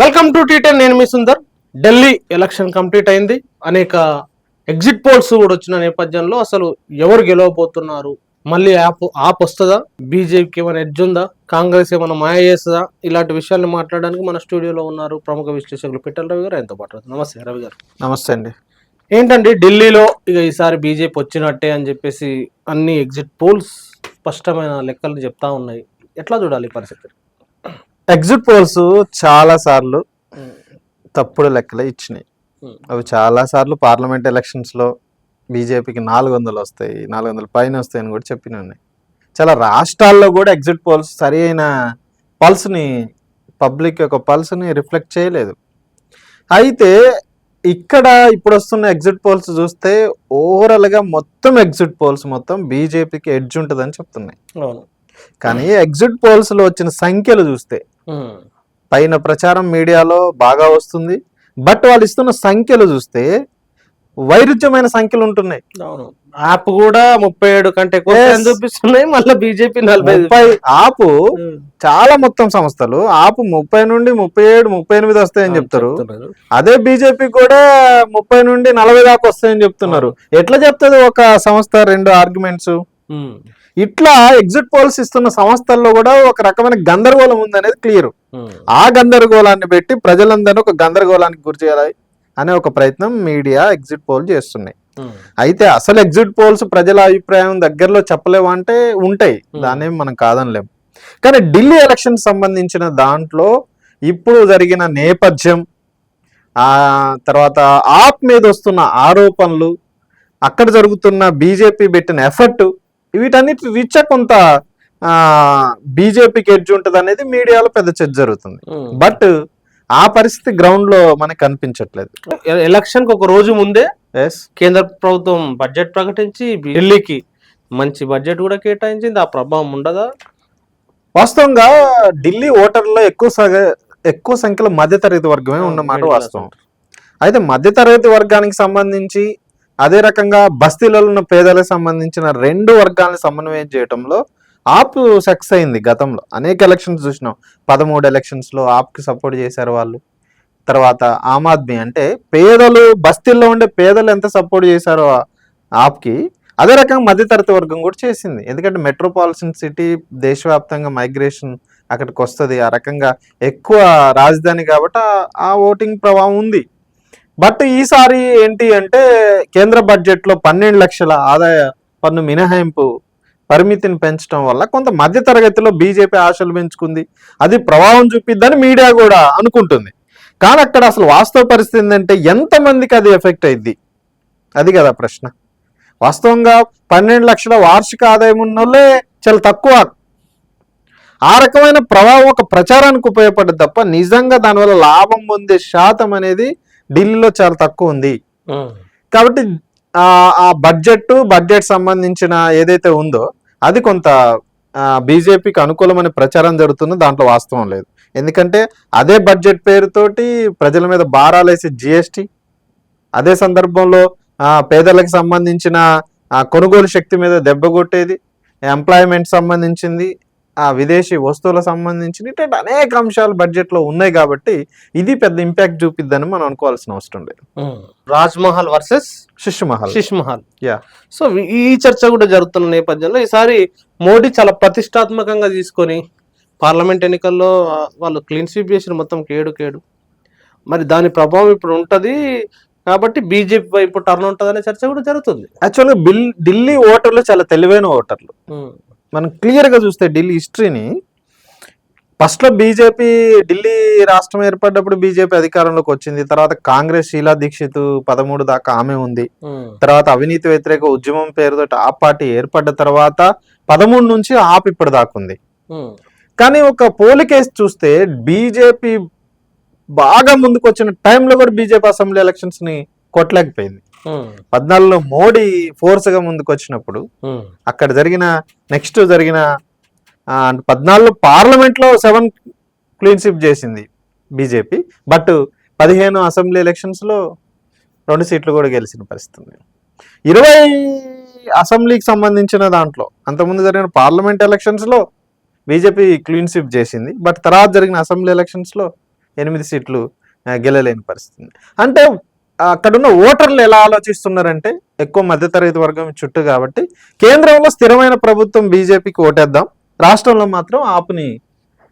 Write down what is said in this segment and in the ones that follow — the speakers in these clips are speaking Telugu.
Welcome to T ten. నేను మీ సుందర్. ఢిల్లీ ఎలక్షన్ కంప్లీట్ అయింది. అనేక ఎగ్జిట్ పోల్స్ కూడా వచ్చిన నేపథ్యంలో అసలు ఎవరు గెలవబోతున్నారు, మళ్ళీ ఆప్ వస్తుందా, బీజేపీకి ఏమైనా ఎడ్జ్ ఉందా, కాంగ్రెస్ ఏమైనా మాయ చేస్తుందా, ఇలాంటి విషయాన్ని మాట్లాడడానికి మన స్టూడియోలో ఉన్నారు ప్రముఖ విశ్లేషకులు పిట్టల రవి గారు. ఆయనతో పాటు నమస్తే రవి గారు. నమస్తే అండి. ఏంటండి ఢిల్లీలో ఇక ఈసారి బీజేపీ వచ్చినట్టే అని చెప్పేసి అన్ని ఎగ్జిట్ పోల్స్ స్పష్టమైన లెక్కలు చెప్తా ఉన్నాయి. ఎట్లా చూడాలి పరిస్థితి? ఎగ్జిట్ పోల్స్ చాలా సార్లు తప్పుడు లెక్కలే ఇచ్చినాయి. అవి చాలా సార్లు పార్లమెంట్ ఎలక్షన్స్ లో బీజేపీకి 400 వస్తాయి, 400 పైన వస్తాయి అని కూడా చెప్పినాయి. చాలా రాష్ట్రాల్లో కూడా ఎగ్జిట్ పోల్స్ సరి అయిన పల్స్ని, పబ్లిక్ యొక్క పల్స్ని రిఫ్లెక్ట్ చేయలేదు. అయితే ఇక్కడ ఇప్పుడు వస్తున్న ఎగ్జిట్ పోల్స్ చూస్తే ఓవరాల్గా మొత్తం ఎగ్జిట్ పోల్స్ మొత్తం బీజేపీకి ఎడ్జ్ ఉంటుందని చెప్తున్నాయి. కానీ ఎగ్జిట్ పోల్స్ లో వచ్చిన సంఖ్యలు చూస్తే పైన ప్రచారం మీడియాలో బాగా వస్తుంది, బట్ వాళ్ళు ఇస్తున్న సంఖ్యలు చూస్తే వైరుధ్యమైన సంఖ్యలు ఉంటున్నాయి. యాప్ కూడా 37 కంటే ఎక్కువ చూపిస్తున్నాయి. మళ్ళీ బీజేపీ 40. ఆపు చాలా మొత్తం సంస్థలు ఆపు 30 నుండి 37, 38 వస్తాయని చెప్తారు. అదే బీజేపీ కూడా 30 నుండి 40 దాకా వస్తాయని చెప్తున్నారు. ఎట్లా చెప్తుంది ఒక సంస్థ రెండు ఆర్గ్యుమెంట్స్? ఇట్లా ఎగ్జిట్ పోల్స్ ఇస్తున్న సంస్థల్లో కూడా ఒక రకమైన గందరగోళం ఉందనేది క్లియర్. ఆ గందరగోళాన్ని పెట్టి ప్రజలందరూ ఒక గందరగోళానికి గురి చేయాలి అనే ఒక ప్రయత్నం మీడియా ఎగ్జిట్ పోల్ చేస్తున్నాయి. అయితే అసలు ఎగ్జిట్ పోల్స్ ప్రజల అభిప్రాయం దగ్గరలో చెప్పలేవు అంటే ఉంటాయి, దాన్ని మనం కాదనలేము. కానీ ఢిల్లీ ఎలక్షన్ సంబంధించిన దాంట్లో ఇప్పుడు జరిగిన నేపథ్యం, ఆ తర్వాత ఆప్ మీద వస్తున్న ఆరోపణలు, అక్కడ జరుగుతున్న బీజేపీ పెట్టిన ఎఫర్ట్, వీటన్నిటి రీత్యా కొంత బీజేపీకి ఎడ్జ్ ఉంటుంది అనేది మీడియాలో పెద్ద చర్చ జరుగుతుంది. బట్ ఆ పరిస్థితి గ్రౌండ్ లో మనకు కనిపించట్లేదు. ఎలక్షన్ కి ఒక రోజు ముందే కేంద్ర ప్రభుత్వం బడ్జెట్ ప్రకటించి ఢిల్లీకి మంచి బడ్జెట్ కూడా కేటాయించింది. ఆ ప్రభావం ఉండదా? వాస్తవంగా ఢిల్లీ ఓటర్లో ఎక్కువ సంఖ్యలో మధ్యతరగతి వర్గమే ఉన్నమాట వాస్తవం. అయితే మధ్యతరగతి వర్గానికి సంబంధించి అదే రకంగా బస్తీలలో ఉన్న పేదలకు సంబంధించిన రెండు వర్గాలను సమన్వయం చేయడంలో ఆప్ సక్సెస్ అయింది. గతంలో అనేక ఎలక్షన్స్ చూసినాం. 13 ఎలక్షన్స్లో ఆప్కి సపోర్ట్ చేశారు వాళ్ళు. తర్వాత ఆమ్ ఆద్మీ అంటే పేదలు, బస్తీల్లో ఉండే పేదలు ఎంత సపోర్ట్ చేశారో ఆప్కి, అదే రకంగా మధ్యతరగతి వర్గం కూడా చేసింది. ఎందుకంటే మెట్రోపాలిటన్ సిటీ, దేశవ్యాప్తంగా మైగ్రేషన్ అక్కడికి వస్తుంది. ఆ రకంగా ఎక్కువ రాజధాని కాబట్టి ఆ ఓటింగ్ ప్రభావం ఉంది. బట్ ఈసారి ఏంటి అంటే కేంద్ర బడ్జెట్లో 12 లక్షల ఆదాయ పన్ను మినహాయింపు పరిమితిని పెంచడం వల్ల కొంత మధ్య తరగతిలో బీజేపీ ఆశలు పెంచుకుంది. అది ప్రభావం చూపిద్దని మీడియా కూడా అనుకుంటుంది. కానీ అక్కడ అసలు వాస్తవ పరిస్థితి ఏంటంటే ఎంతమందికి అది ఎఫెక్ట్ అయింది, అది కదా ప్రశ్న. వాస్తవంగా 12 లక్షల వార్షిక ఆదాయం ఉన్న వాళ్ళే చాలా తక్కువ. ఆ రకమైన ప్రభావం ఒక ప్రచారానికి ఉపయోగపడ్డది తప్ప నిజంగా దానివల్ల లాభం పొందే శాతం అనేది ఢిల్లీలో చాలా తక్కువ ఉంది. కాబట్టి ఆ బడ్జెట్ సంబంధించిన ఏదైతే ఉందో అది కొంత బీజేపీకి అనుకూలమైన ప్రచారం జరుగుతుందో దాంట్లో వాస్తవం లేదు. ఎందుకంటే అదే బడ్జెట్ పేరుతోటి ప్రజల మీద భారాలేసే జిఎస్టీ, అదే సందర్భంలో పేదలకు సంబంధించిన కొనుగోలు శక్తి మీద దెబ్బ కొట్టేది, ఎంప్లాయ్మెంట్ సంబంధించింది, విదేశీ వస్తువులకు సంబంధించిన ఇటువంటి అనేక అంశాలు బడ్జెట్ లో ఉన్నాయి. కాబట్టి ఇది పెద్ద ఇంపాక్ట్ చూపిద్దని మనం అనుకోవాల్సిన అవసరం లేదు. రాజ్మహల్ వర్సెస్ శిష్మహల్. సో ఈ చర్చ కూడా జరుగుతున్న నేపథ్యంలో ఈసారి మోడీ చాలా ప్రతిష్టాత్మకంగా తీసుకొని పార్లమెంట్ ఎన్నికల్లో వాళ్ళు క్లీన్ స్వీప్ చేసిన మొత్తం కేడు. మరి దాని ప్రభావం ఇప్పుడు ఉంటది కాబట్టి బీజేపీ వైపు టర్న్ ఉంటుంది అనే చర్చ కూడా జరుగుతుంది. యాక్చువల్గా ఢిల్లీ ఓటర్లు చాలా తెలివైన ఓటర్లు. మనం క్లియర్గా చూస్తే ఢిల్లీ హిస్టరీని, ఫస్ట్లో బీజేపీ ఢిల్లీ రాష్ట్రం ఏర్పడినప్పుడు బీజేపీ అధికారంలోకి వచ్చింది. తర్వాత కాంగ్రెస్, షీలా దీక్షిత్ 13 దాకా ఆమె ఉంది. తర్వాత అవినీతి వ్యతిరేక ఉద్యమం పేరుతో ఆ పార్టీ ఏర్పడ్డ తర్వాత 13 నుంచి ఆప్ ఇప్పటి దాకా ఉంది. కానీ ఒక పోలికేసి చూస్తే బీజేపీ బాగా ముందుకు వచ్చిన టైంలో కూడా బీజేపీ అసెంబ్లీ ఎలక్షన్స్ ని కొట్టలేకపోయింది. 14లో మోడీ ఫోర్స్ గా ముందుకు వచ్చినప్పుడు అక్కడ నెక్స్ట్ జరిగిన 14లో పార్లమెంట్ లో 7 క్లీన్ స్వీప్ చేసింది బీజేపీ. బట్ 15 అసెంబ్లీ ఎలక్షన్స్ లో 2 సీట్లు కూడా గెలిచిన పరిస్థితి. 20 అసెంబ్లీకి సంబంధించిన దాంట్లో అంతకుముందు జరిగిన పార్లమెంట్ ఎలక్షన్స్ లో బీజేపీ క్లీన్ స్వీప్ చేసింది. బట్ తర్వాత జరిగిన అసెంబ్లీ ఎలక్షన్స్ లో 8 సీట్లు గెలలేని పరిస్థితి. అంటే అక్కడున్న ఓటర్లు ఎలా ఆలోచిస్తున్నారంటే ఎక్కువ మధ్యతరగతి వర్గం చుట్టూ కాబట్టి కేంద్రంలో స్థిరమైన ప్రభుత్వం బీజేపీకి ఓటేద్దాం, రాష్ట్రంలో మాత్రం ఆపుని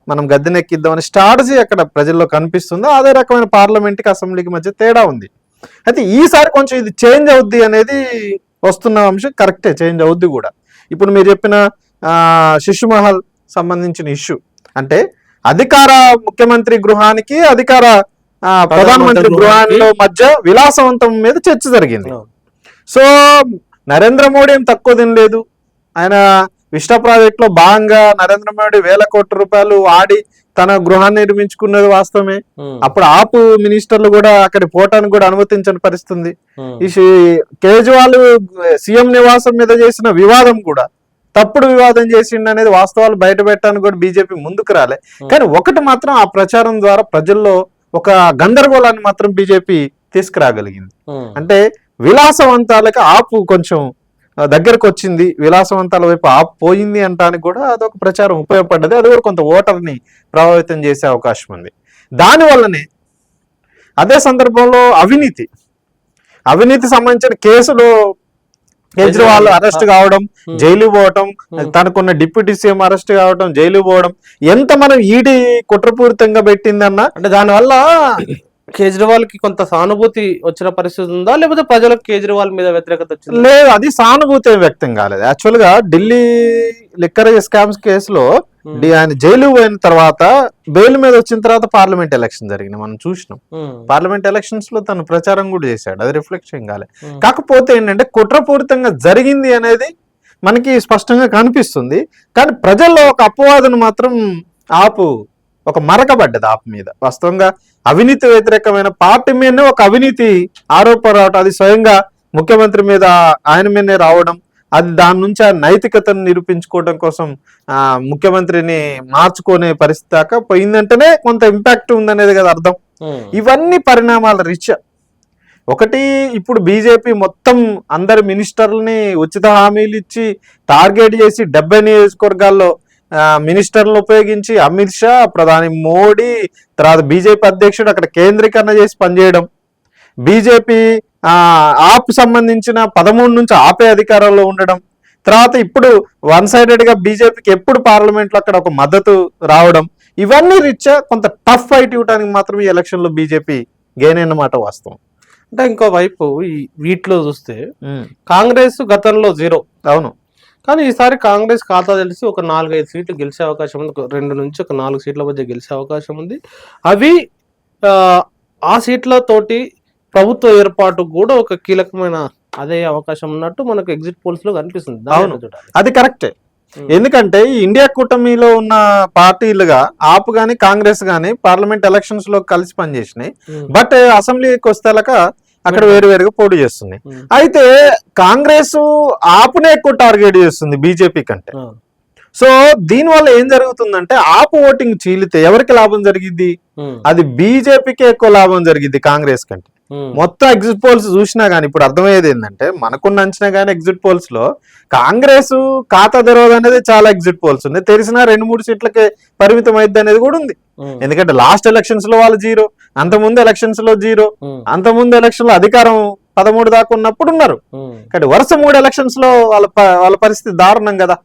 మనం గద్దెనెక్కిద్దాం అనే స్ట్రాటజీ అక్కడ ప్రజల్లో కనిపిస్తుంది. అదే రకమైన పార్లమెంట్కి అసెంబ్లీకి మధ్య తేడా ఉంది. అయితే ఈసారి కొంచెం ఇది చేంజ్ అవుద్ది అనేది వస్తున్న అంశం కరెక్టే, చేంజ్ అవుద్ది కూడా. ఇప్పుడు మీరు చెప్పిన శిశుమహల్ సంబంధించిన ఇష్యూ అంటే అధికార ముఖ్యమంత్రి గృహానికి అధికార ప్రధానమంత్రి గృహాల్లో మధ్య విలాసవంతం మీద చర్చ జరిగింది. సో నరేంద్ర మోడీ ఏం తక్కువ తినలేదు. ఆయన విస్టా ప్రాజెక్ట్ లో భాగంగా నరేంద్ర మోడీ వేల కోట్ల రూపాయలు ఆడి తన గృహాన్ని నిర్మించుకున్నది వాస్తవమే. అప్పుడు ఆపు మినిస్టర్లు కూడా అక్కడి పోవటానికి కూడా అనుమతించని పరిస్థితుంది. ఈ కేజ్రీవాల్ సీఎం నివాసం మీద చేసిన వివాదం కూడా తప్పుడు వివాదం చేసిండు అనేది వాస్తవాలు బయట పెట్టడానికి కూడా బీజేపీ ముందుకు రాలే. కానీ ఒకటి మాత్రం ఆ ప్రచారం ద్వారా ప్రజల్లో ఒక గందరగోళాన్ని మాత్రం బీజేపీ తీసుకురాగలిగింది. అంటే విలాసవంతాలకు ఆపు కొంచెం దగ్గరకు వచ్చింది, విలాసవంతాల వైపు ఆపు పోయింది అంటానికి కూడా అదొక ప్రచారం ఉపయోగపడ్డది. అది కూడా కొంత ఓటర్ని ప్రభావితం చేసే అవకాశం ఉంది. దానివల్లనే అదే సందర్భంలో అవినీతి సంబంధించిన కేసులో కేజ్రీవాల్ అరెస్ట్ కావడం, జైలు పోవటం, తనకున్న డిప్యూటీ సీఎం అరెస్ట్ కావడం, జైలు పోవడం, ఎంత మనం ఈడీ కుట్రపూరితంగా పెట్టిందన్నా అంటే దానివల్ల కేజ్రీవాల్ కి కొంత సానుభూతి వచ్చిన పరిస్థితి ఉందా, లేకపోతే ప్రజలకు కేజ్రీవాల్ మీద వ్యతిరేకత వచ్చింది? లేదు, అది సానుభూతి వ్యక్తం కాలేదు. యాక్చువల్ గా ఢిల్లీ లిక్కర్ స్కామ్స్ కేసులో ఆయన జైలు పోయిన తర్వాత బెయిల్ మీద వచ్చిన తర్వాత పార్లమెంట్ ఎలక్షన్ జరిగింది, మనం చూసినాం. పార్లమెంట్ ఎలక్షన్స్ లో తను ప్రచారం కూడా చేశాడు, అది రిఫ్లెక్షన్ కాలే. కాకపోతే ఏంటంటే కుట్రపూరితంగా జరిగింది అనేది మనకి స్పష్టంగా కనిపిస్తుంది. కానీ ప్రజల్లో ఒక అపవాదను మాత్రం ఒక మరకబడ్డది ఆపు మీద. వాస్తవంగా అవినీతి వ్యతిరేకమైన పార్టీ మీదనే ఒక అవినీతి ఆరోపణ రావడం, అది స్వయంగా ముఖ్యమంత్రి మీద ఆయన మీదనే రావడం, అది దాని నుంచి ఆ నైతికతను నిరూపించుకోవడం కోసం ముఖ్యమంత్రిని మార్చుకునే పరిస్థితి దాకా పోయిందంటేనే కొంత ఇంపాక్ట్ ఉందనేది కదా అర్థం. ఇవన్నీ పరిణామాల రీత్యా ఒకటి, ఇప్పుడు బీజేపీ మొత్తం అందరి మినిస్టర్లని ఉచిత హామీలు ఇచ్చి టార్గెట్ చేసి 70 నియోజకవర్గాల్లో మినిస్టర్లను ఉపయోగించి అమిత్ షా, ప్రధాని మోడీ, తర్వాత బీజేపీ అధ్యక్షుడు అక్కడ కేంద్రీకరణ చేసి పనిచేయడం, బీజేపీ ఆప్ సంబంధించిన 13 నుంచి ఆపే అధికారంలో ఉండడం, తర్వాత ఇప్పుడు వన్ సైడెడ్ గా బీజేపీకి ఎప్పుడు పార్లమెంట్ లో అక్కడ ఒక మద్దతు రావడం, ఇవన్నీ రీత్యా కొంత టఫ్ ఫైట్ ఇవ్వడానికి మాత్రం ఈ ఎలక్షన్ లో బీజేపీ గెయిన్ అన్నమాట వాస్తవం. అంటే ఇంకో వైపు వీటిలో చూస్తే కాంగ్రెస్ గతంలో 0, అవును, కానీ ఈసారి కాంగ్రెస్ ఖాతా తెలిసి ఒక 4-5 సీట్లు గెలిచే అవకాశం ఉంది, 2 నుంచి ఒక 4 సీట్ల మధ్య గెలిచే అవకాశం ఉంది. అవి ఆ సీట్లతోటి ప్రభుత్వ ఏర్పాటు కూడా ఒక కీలకమైన అదే అవకాశం ఉన్నట్టు మనకు ఎగ్జిట్ పోల్స్ లో కనిపిస్తుంది. అది కరెక్టే. ఎందుకంటే ఈ ఇండియా కూటమిలో ఉన్న పార్టీలుగా ఆప్ గాని కాంగ్రెస్ గాని పార్లమెంట్ ఎలక్షన్స్ లో కలిసి పనిచేసినాయి. బట్ అసెంబ్లీకి వస్తేలక అక్కడ వేరువేరుగా పోటీ చేస్తుంది. అయితే కాంగ్రెస్ ఆపునే ఎక్కువ టార్గెట్ చేస్తుంది బీజేపీ కంటే. సో దీనివల్ల ఏం జరుగుతుందంటే ఆపు ఓటింగ్ చీలితే ఎవరికి లాభం జరిగింది? అది బీజేపీకి ఎక్కువ లాభం జరిగింది కాంగ్రెస్ కంటే. మొత్తం ఎగ్జిట్ పోల్స్ చూసినా గానీ ఇప్పుడు అర్థమయ్యేది ఏంటంటే, మనకున్న అంచనా గానీ ఎగ్జిట్ పోల్స్ లో కాంగ్రెస్ ఖాతా తెరవదు అనేది చాలా ఎగ్జిట్ పోల్స్ ఉంది. తెలిసినా 2-3 సీట్లకే పరిమితం అయింది అనేది కూడా ఉంది. ఎందుకంటే లాస్ట్ ఎలక్షన్స్ లో వాళ్ళు 0, అంతకుముందు ఎలక్షన్స్ లో 0, అంతకుముందు ఎలక్షన్ లో అధికారం 13 దాకా ఉన్నప్పుడు ఉన్నారు. కానీ వరుస 3 ఎలక్షన్స్ లో వాళ్ళ పరిస్థితి దారుణం కదా.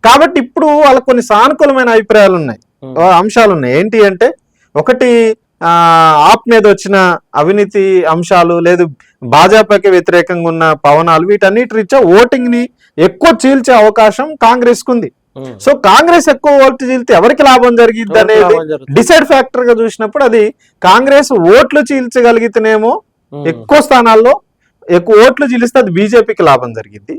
కాబట్టి ఇప్పుడు వాళ్ళకు కొన్ని సానుకూలమైన అభిప్రాయాలు ఉన్నాయి, అంశాలు ఉన్నాయి. ఏంటి అంటే, ఒకటి ఆప్ మీద వచ్చిన అవినీతి అంశాలు, లేదు భాజపాకి వ్యతిరేకంగా ఉన్న పవనాలు, వీటన్నిటి రీత్యా ఓటింగ్ ని ఎక్కువ చీల్చే అవకాశం కాంగ్రెస్ కు ఉంది. సో కాంగ్రెస్ ఎక్కువ ఓట్లు చీల్తే ఎవరికి లాభం జరిగింది అనేది డిసైడ్ ఫ్యాక్టర్ గా చూసినప్పుడు అది కాంగ్రెస్ ఓట్లు చీల్చగలిగితేనేమో ఎక్కువ స్థానాల్లో ఎక్కువ ఓట్లు చీలిస్తే అది బీజేపీకి లాభం జరిగింది,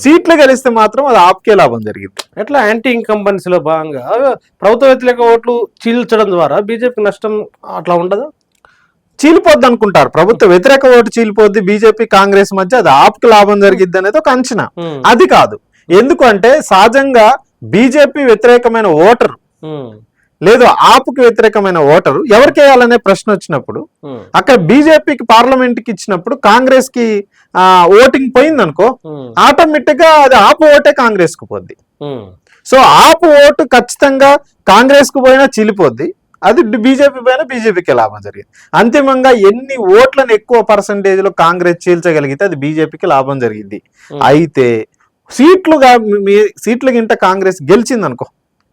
సీట్లు గెలిస్తే మాత్రం అది ఆప్కే లాభం జరిగింది. ఎట్లా యాంటీ ఇన్కంబెన్సీ లో భాగంగా ప్రభుత్వ వ్యతిరేక ఓట్లు చీల్చడం ద్వారా బీజేపీ నష్టం అట్లా ఉండదు? చీలిపోద్ది అనుకుంటారు, ప్రభుత్వ వ్యతిరేక ఓటు చీలిపోద్ది బీజేపీ కాంగ్రెస్ మధ్య, అది ఆప్కి లాభం జరిగిద్ది అనేది ఒక అంచనా. అది కాదు. ఎందుకంటే సహజంగా బీజేపీ వ్యతిరేకమైన ఓటరు లేదు ఆపుకి వ్యతిరేకమైన ఓటరు ఎవరికి వేయాలనే ప్రశ్న వచ్చినప్పుడు అక్కడ బీజేపీకి పార్లమెంట్ కి ఇచ్చినప్పుడు కాంగ్రెస్ కి ఓటింగ్ పోయింది అనుకో, ఆటోమేటిక్ గా అది ఆపు ఓటే కాంగ్రెస్ కు పోద్ది. సో ఆపు ఓటు ఖచ్చితంగా కాంగ్రెస్ కు పోయినా చీలిపోద్ది, అది బీజేపీ పైన బీజేపీకి లాభం జరిగింది. అంతిమంగా ఎన్ని ఓట్లను ఎక్కువ పర్సంటేజ్ లో కాంగ్రెస్ చీల్చగలిగితే అది బీజేపీకి లాభం జరిగింది. అయితే సీట్ల గింట కాంగ్రెస్ గెలిచింది అనుకో,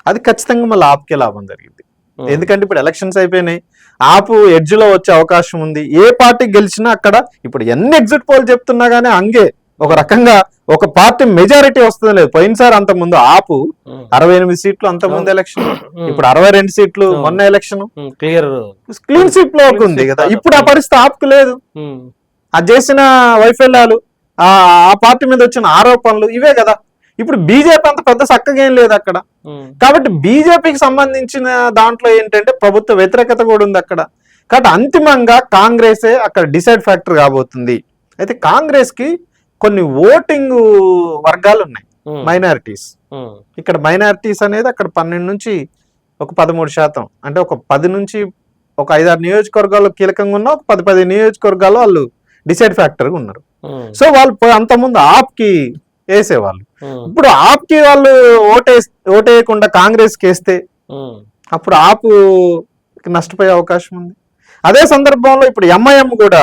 అది ఖచ్చితంగా మళ్ళీ ఆప్కే లాభం జరిగింది. ఎందుకంటే ఇప్పుడు ఎలక్షన్స్ అయిపోయినాయి, ఆపు ఎడ్జ్ లో వచ్చే అవకాశం ఉంది. ఏ పార్టీ గెలిచినా అక్కడ ఇప్పుడు ఎన్ని ఎగ్జిట్ పోల్ చెప్తున్నా గానీ అంగే ఒక రకంగా ఒక పార్టీ మెజారిటీ వస్తుంది లేదు. పోయినసారి అంత ముందు ఆపు 68 సీట్లు, అంత ముందు ఎలక్షన్, ఇప్పుడు 62 సీట్లు మొన్న ఎలక్షన్, క్లీన్ సీట్ లో ఉంది కదా. ఇప్పుడు ఆ పరిస్థితి ఆపుకు లేదు. అది చేసిన వైఫల్యాలు, ఆ పార్టీ మీద వచ్చిన ఆరోపణలు ఇవే కదా. ఇప్పుడు బీజేపీ అంత పెద్ద చక్కగా ఏం లేదు అక్కడ. కాబట్టి బీజేపీకి సంబంధించిన దాంట్లో ఏంటంటే ప్రభుత్వ వ్యతిరేకత కూడా ఉంది అక్కడ. కాబట్టి అంతిమంగా కాంగ్రెసే అక్కడ డిసైడ్ ఫ్యాక్టర్ కాబోతుంది. అయితే కాంగ్రెస్ కి కొన్ని ఓటింగ్ వర్గాలు ఉన్నాయి, మైనారిటీస్. ఇక్కడ మైనారిటీస్ అనేది అక్కడ 12 నుంచి ఒక 13%, అంటే ఒక 10 నుంచి ఒక 5-6 నియోజకవర్గాల్లో కీలకంగా ఉన్న ఒక 10-10 నియోజకవర్గాల్లో వాళ్ళు డిసైడ్ ఫ్యాక్టర్ గా ఉన్నారు. సో వాళ్ళు అంతకుముందు ఆప్కి వేసేవాళ్ళు. ఇప్పుడు ఆప్కి వాళ్ళు ఓటేయకుండా కాంగ్రెస్ కి వేస్తే అప్పుడు ఆపు నష్టపోయే అవకాశం ఉంది. అదే సందర్భంలో ఇప్పుడు ఎంఐఎం కూడా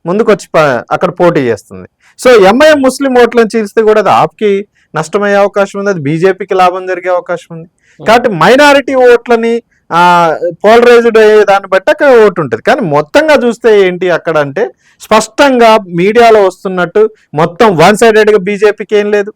ముందుకొచ్చి అక్కడ పోటీ చేస్తుంది. సో ఎంఐఎం ముస్లిం ఓట్లను చీల్స్తే కూడా అది ఆప్కి నష్టమయ్యే అవకాశం ఉంది, అది బీజేపీకి లాభం జరిగే అవకాశం ఉంది. కాబట్టి మైనారిటీ ఓట్లని పోలరైజ్డ్ అయ్యే దాన్ని బట్టి అక్కడ ఓటు ఉంటుంది. కానీ మొత్తంగా చూస్తే ఏంటి అక్కడ అంటే స్పష్టంగా మీడియాలో వస్తున్నట్టు మొత్తం వన్ సైడెడ్ గా బీజేపీకి ఏం లేదు.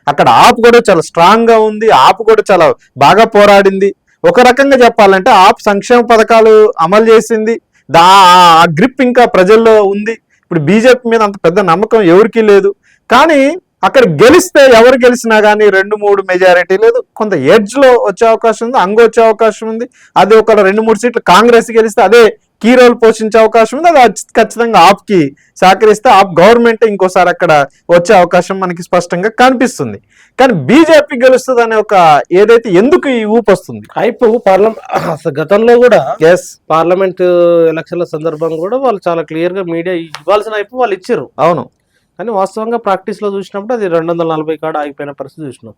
అక్కడ ఆప్ కూడా చాలా స్ట్రాంగ్ గా ఉంది, ఆప్ కూడా చాలా బాగా పోరాడింది. ఒక రకంగా చెప్పాలంటే ఆప్ సంక్షేమ పథకాలు అమలు చేసింది, ఆ గ్రిప్ ఇంకా ప్రజల్లో ఉంది. ఇప్పుడు బీజేపీ మీద అంత పెద్ద నమ్మకం ఎవరికీ లేదు. కానీ అక్కడ గెలిస్తే ఎవరు గెలిచినా కానీ 2-3 మెజారిటీ లేదు, కొంత ఎడ్జ్ లో వచ్చే అవకాశం ఉంది, అంగ వచ్చే అవకాశం ఉంది. అదే ఒక 2-3 సీట్లు కాంగ్రెస్ గెలిస్తే అదే కీ రోల్ పోషించే అవకాశం ఉంది. అది ఖచ్చితంగా ఆప్కి సహకరిస్తే ఆప్ గవర్నమెంట్ ఇంకోసారి అక్కడ వచ్చే అవకాశం మనకి స్పష్టంగా కనిపిస్తుంది. కానీ బీజేపీ గెలుస్తుంది అనే ఒక ఏదైతే ఎందుకు ఈ ఊపు వస్తుంది హైప్ గతంలో కూడా పార్లమెంట్ ఎలక్షన్ల సందర్భంగా కూడా వాళ్ళు చాలా క్లియర్ గా మీడియా ఇవ్వాల్సిన హైప్ వాళ్ళు ఇచ్చారు. అవును, కానీ వాస్తవంగా ప్రాక్టీస్ లో చూసినప్పుడు అది 240 కాడ ఆగిపోయిన పరిస్థితి చూసినాం.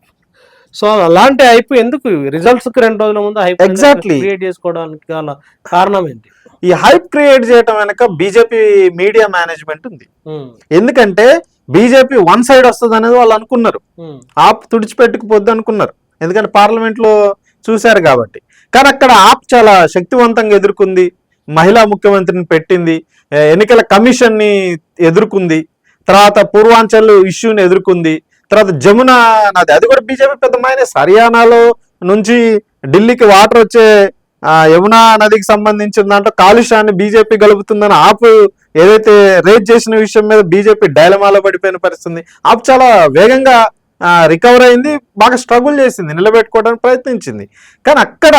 సో అలాంటి హైప్ ఎందుకు రిజల్ట్స్ కి 2 రోజుల ముందు హైప్ ఎగ్జాక్ట్లీ క్రియేట్ చేసుకోవడానికి గల కారణం ఏంటి? ఈ హైప్ క్రియేట్ చేయడం వెనక బీజేపీ మీడియా మేనేజ్మెంట్ ఉంది. ఎందుకంటే బీజేపీ వన్ సైడ్ వస్తుంది అనేది వాళ్ళు అనుకున్నారు, ఆప్ తుడిచిపెట్టుకుపోద్ది అనుకున్నారు. ఎందుకంటే పార్లమెంట్ లో చూశారు కాబట్టి. కానీ అక్కడ ఆప్ చాలా శక్తివంతంగా ఎదుర్కొంది, మహిళా ముఖ్యమంత్రిని పెట్టింది, ఎన్నికల కమిషన్ ని ఎదుర్కొంది, తర్వాత పూర్వాంచల్ ఇష్యూని ఎదుర్కొంది, తర్వాత జమునా నది అది కూడా బీజేపీ పెద్ద మైనస్. హర్యానాలో నుంచి ఢిల్లీకి వాటర్ వచ్చే యమునా నదికి సంబంధించిన దాంట్లో కాలుష్యాన్ని బీజేపీ గలుపుతుందని ఆప్ ఏదైతే రేజ్ చేసిన విషయం మీద బీజేపీ డైలమాలో పడిపోయిన పరిస్థితి. ఆప్ చాలా వేగంగా రికవర్ అయింది, బాగా స్ట్రగుల్ చేసింది, నిలబెట్టుకోవడానికి ప్రయత్నించింది. కానీ అక్కడ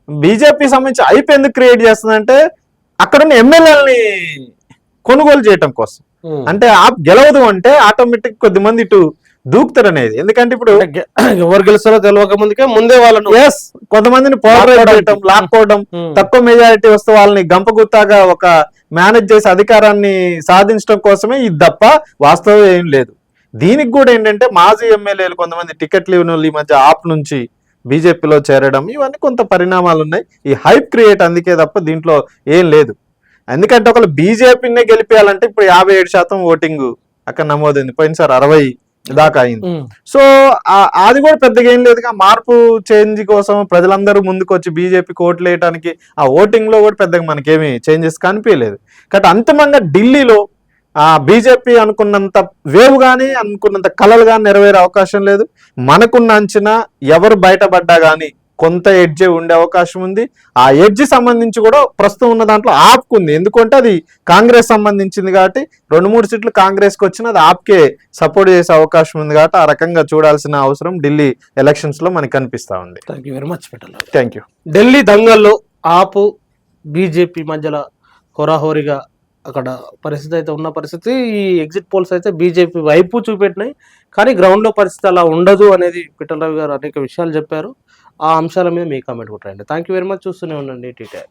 బీజేపీ సంబంధించి హైప్ ఎందుకు క్రియేట్ చేస్తుందంటే అక్కడున్న ఎమ్మెల్యేలని కొనుగోలు చేయటం కోసం. అంటే ఆప్ గెలవదు అంటే ఆటోమేటిక్ కొద్దిమంది ఇటు దూకుతారు అనేది. ఎందుకంటే ఇప్పుడు ఎవరు గెలుస్తారో తెలియక ముందే వాళ్ళను కొంతమందిని పోరాటం చేయటం, లాక్కోవడం, తక్కువ మెజారిటీ వస్తే వాళ్ళని గంపగుత్తాగా ఒక మేనేజ్ చేసి అధికారాన్ని సాధించడం కోసమే ఇది తప్ప వాస్తవం ఏం లేదు. దీనికి కూడా ఏంటంటే మాజీ ఎమ్మెల్యేలు కొంతమంది టికెట్లు ఇవ్వని వాళ్ళు ఈ మధ్య ఆప్ నుంచి బీజేపీలో చేరడం, ఇవన్నీ కొంత పరిణామాలు ఉన్నాయి. ఈ హైప్ క్రియేట్ అందుకే తప్ప దీంట్లో ఏం లేదు. ఎందుకంటే ఒకళ్ళు బీజేపీనే గెలిపేయాలంటే ఇప్పుడు 57% ఓటింగ్ అక్కడ నమోదైంది, పోయినసారి 60 దాకా అయింది. సో అది కూడా పెద్దగా ఏం లేదుగా. మార్పు చేంజ్ కోసం ప్రజలందరూ ముందుకు వచ్చి బీజేపీకి ఓట్లు వేయడానికి ఆ ఓటింగ్ లో కూడా పెద్దగా మనకేమి చేంజెస్ కనిపించలేదు. కాబట్టి అంతిమంగా ఢిల్లీలో బీజేపీ అనుకున్నంత వేవ్ కానీ అనుకున్నంత కలలు కానీ నెరవేరే అవకాశం లేదు. మనకున్న అంచనా ఎవరు బయటపడ్డా కానీ కొంత ఎడ్జ్ ఉండే అవకాశం ఉంది. ఆ ఎడ్జ్ సంబంధించి కూడా ప్రస్తుతం ఉన్న దాంట్లో ఆప్కుంది, ఎందుకంటే అది కాంగ్రెస్ సంబంధించింది కాబట్టి 2-3 సీట్లు కాంగ్రెస్కి వచ్చిన అది ఆప్కే సపోర్ట్ చేసే అవకాశం ఉంది. కాబట్టి ఆ రకంగా చూడాల్సిన అవసరం ఢిల్లీ ఎలక్షన్స్ లో మనకి కనిపిస్తా ఉంది. థ్యాంక్ యూ వెరీ మచ్ పెట్టాలి. Thank you. ఢిల్లీ దంగల్లో ఆపు బీజేపీ మధ్యలో హోరాహోరీగా అక్కడ పరిస్థితి అయితే ఉన్న పరిస్థితి. ఈ ఎగ్జిట్ పోల్స్ అయితే బీజేపీ వైపు చూపెట్టినాయి, కానీ గ్రౌండ్లో పరిస్థితి అలా ఉండదు అనేది పిఠల్ రావు గారు అనేక విషయాలు చెప్పారు. ఆ అంశాల మీద మీ కామెంట్ కూడా రండి. Thank you very much. చూస్తూనే ఉండండి టీటీఆర్.